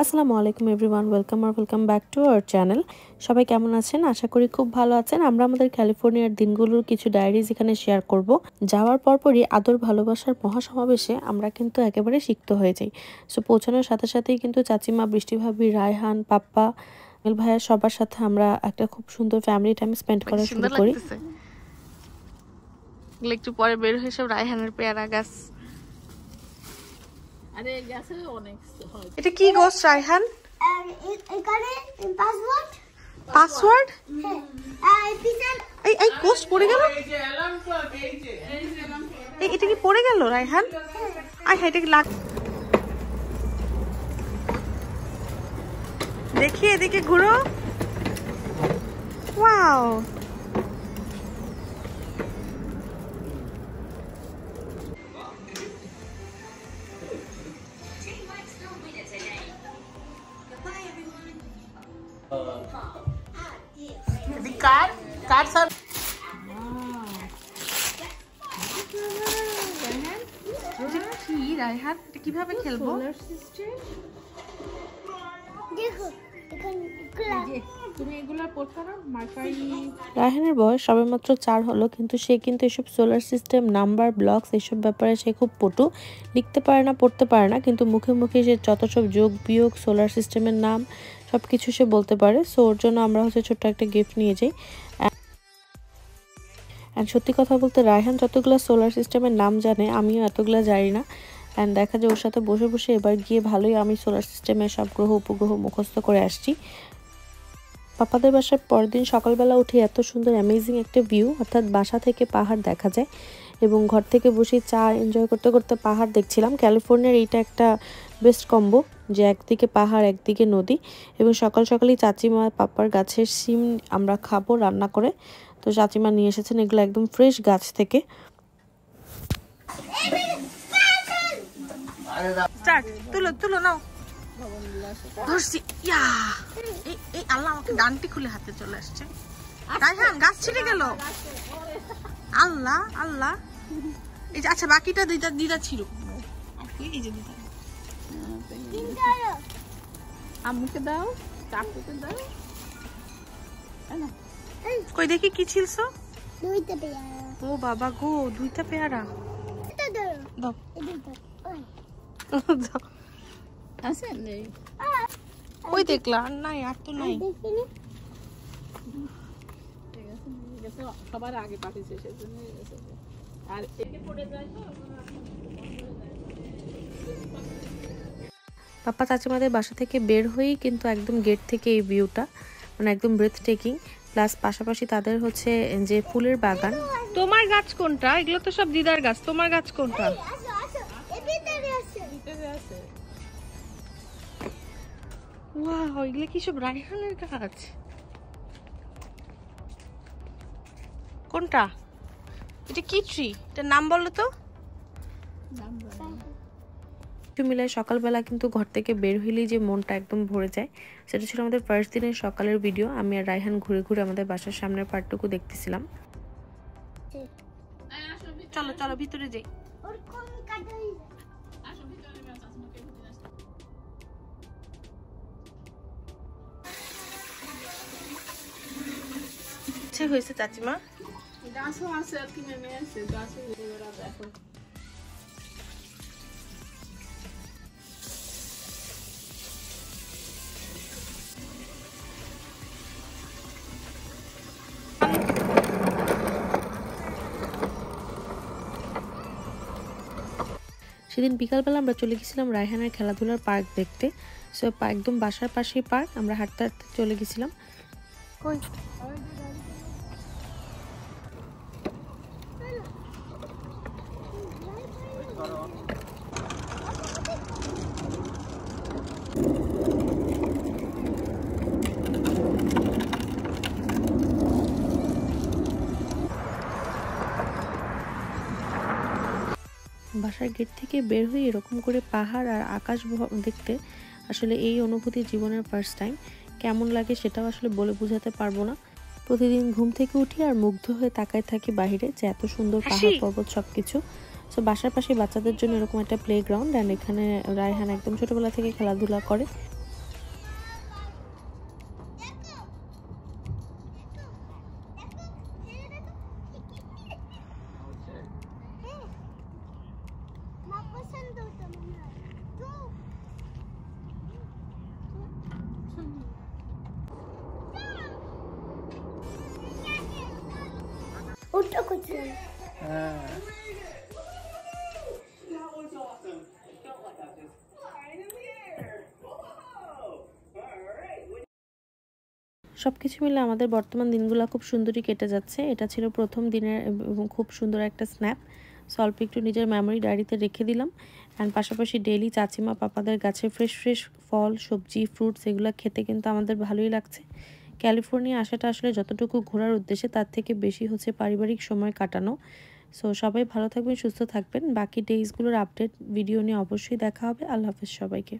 আসসালামু আলাইকুম everyone, welcome back to our channel. সবাই কেমন আছেন? আশা করি খুব ভালো আছেন। আমরা আমাদের ক্যালিফোর্নিয়ার দিনগুলোর কিছু ডায়েরিজ এখানে শেয়ার করব। যাওয়ার পরপরই আদর ভালোবাসার মহাসমাবেশে আমরা কিন্তু একেবারে সিক্ত হয়ে যাই। সো পৌঁছানোর সাথে সাথেই কিন্তু চাচিমা, বৃষ্টি ভাবি, রায়হান, পাপ্পা, মিল ভাইয়া সবার সাথে আমরা একটা খুব সুন্দর ফ্যামিলি টাইম স্পেন্ড করা শুরু করি। একটু পরে বের হয়ে সব রায়হানের পেয়ারা গাছ। এটা কি গোস রায়হান? পাসওয়ার্ড এই গোস পড়ে গেল। এটা কি পড়ে গেল রায়হান? আই এটা কি লাগ, দেখি এদিকে ঘুরো। ওয়াও, রায়হান এটা কিভাবে খেলবো? রায়হানের বয়স সবেমাত্র 4 হলো, কিন্তু সে কিন্তু এসব সোলার সিস্টেম, নাম্বার, ব্লকস এসব ব্যাপারে সে খুব পটু। লিখতে পারে না, পড়তে পারে না, কিন্তু মুখে মুখে সে যত সব যোগ বিয়োগ, সোলার সিস্টেমের নাম সব কিছু সে বলতে পারে। সো ওর জন্য আমরা ছোট্ট একটা গিফট নিয়ে যাই। অ্যান্ড সত্যি কথা বলতে রায়হান যতগুলো সোলার সিস্টেমের নাম জানে, আমিও এতগুলো জানি না। অ্যান্ড দেখা যায় ওর সাথে বসে বসে এবার গিয়ে ভালোই আমি সোলার সিস্টেমের সব গ্রহ উপগ্রহ মুখস্থ করে আসছি। পাপাদের বাসার পরের দিন সকালবেলা উঠে এত সুন্দর অ্যামেজিং একটা ভিউ, অর্থাৎ বাসা থেকে পাহাড় দেখা যায় এবং ঘর থেকে বসে চা এনজয় করতে করতে পাহাড় দেখছিলাম। ক্যালিফোর্নিয়ার এইটা একটা বেস্ট কম্বো, যে একদিকে পাহাড় একদিকে নদী। এবং সকাল সকালেই চাচিমা পাপার গাছের সিম আমরা খাবো রান্না করে। তো চাচিমা নিয়ে এসেছেন এগুলো একদম ফ্রেশ গাছ থেকে। তুলো নাও, ধরছি। এই আল্লাহ, আমাকে ডান্টি খুলে হাতে চলে আসছে। রায়হান গাছ ছিঁড়ে গেল। আল্লাহ আল্লাহ, এই যে আচ্ছা বাকিটা দিদা ছিল। এই যে দিদা, আম্মুকে দাও, চাকুকে দাও। কই দেখি কি ছিলছো? দুইটা পেয়ারা। ও বাবা গো, দুইটা পেয়ারা। দাও আছে নেই? ওই দেখলা নাই, আর তো নাই। সবার আগে পাঠিয়েছে সেজন্য। আর পাপা চাচিমাদের বাসা থেকে বের হয়েই কিন্তু একদম গেট থেকে এই ভিউটা মানে একদম ব্রেথ টেকিং। প্লাস পাশাপাশি তাদের যে ফুলের বাগান। তোমার গাছ কোনটা? এগুলো তো সব দিদার গাছ, তোমার গাছ কোনটা? ওয়াও, এগুলো কি সব রায়হানের গাছ? কোনটা? এটা কি ট্রি? এটার নাম বলো তো। মিলায় সকালবেলা কিন্তু ঘর থেকে বের হইলেই যে মনটা একদম ভরে যায়, সেটা ছিল আমাদের ফার্স্ট দিনের সকালের ভিডিও। আমি আর রায়হান ঘুরে ঘুরে আমাদের বাসার সামনের পার্টটুকু দেখতেছিলাম। চলো চলো ভিতরে যাই। হয়েছে চাচিমা, গাছও আছে আর কিনে নিয়ে আসে। গাছে দেখো সেদিন বিকালবেলা আমরা চলে গেছিলাম রায়হানের খেলাধুলার পার্ক দেখতে। সো একদম বাসার পাশেই পার্ক, আমরা হাঁটতে হাঁটতে চলে গেছিলাম। বাসার গেট থেকে বের হয়ে এরকম করে পাহাড় আর আকাশ দেখতে আসলে এই অনুভূতি জীবনের ফার্স্ট টাইম। কেমন লাগে সেটাও আসলে বলে বোঝাতে পারবো না। প্রতিদিন ঘুম থেকে উঠি আর মুগ্ধ হয়ে তাকায় থাকি বাহিরে, যে এত সুন্দর পাহাড় পর্বত সবকিছু। সো বাসার পাশে বাচ্চাদের জন্য এরকম একটা প্লে গ্রাউন্ড, অ্যান্ড এখানে রায়হান একদম ছোটবেলা থেকে খেলাধুলা করে। সবকিছু মিলে আমাদের বর্তমান দিনগুলো খুব সুন্দরই কেটে যাচ্ছে। এটা ছিল প্রথম দিনের এবং খুব সুন্দর একটা স্ন্যাপ। সো অল্প একটু নিজের মেমোরি ডায়েরিতে রেখে দিলাম। অ্যান্ড পাশাপাশি ডেইলি চাচিমা পাপাদের গাছে ফ্রেশ ফ্রেশ ফল, সবজি, ফ্রুটস এগুলো খেতে কিন্তু আমাদের ভালোই লাগছে। ক্যালিফোর্নিয়া আসাটা আসলে যতটুকু ঘোরার উদ্দেশ্যে তার থেকে বেশি হচ্ছে পারিবারিক সময় কাটানো। সো সবাই ভালো থাকবেন, সুস্থ থাকবেন। বাকি ডেইজগুলোর আপডেট ভিডিও নিয়ে অবশ্যই দেখা হবে। আল্লাহ হাফেজ সবাইকে।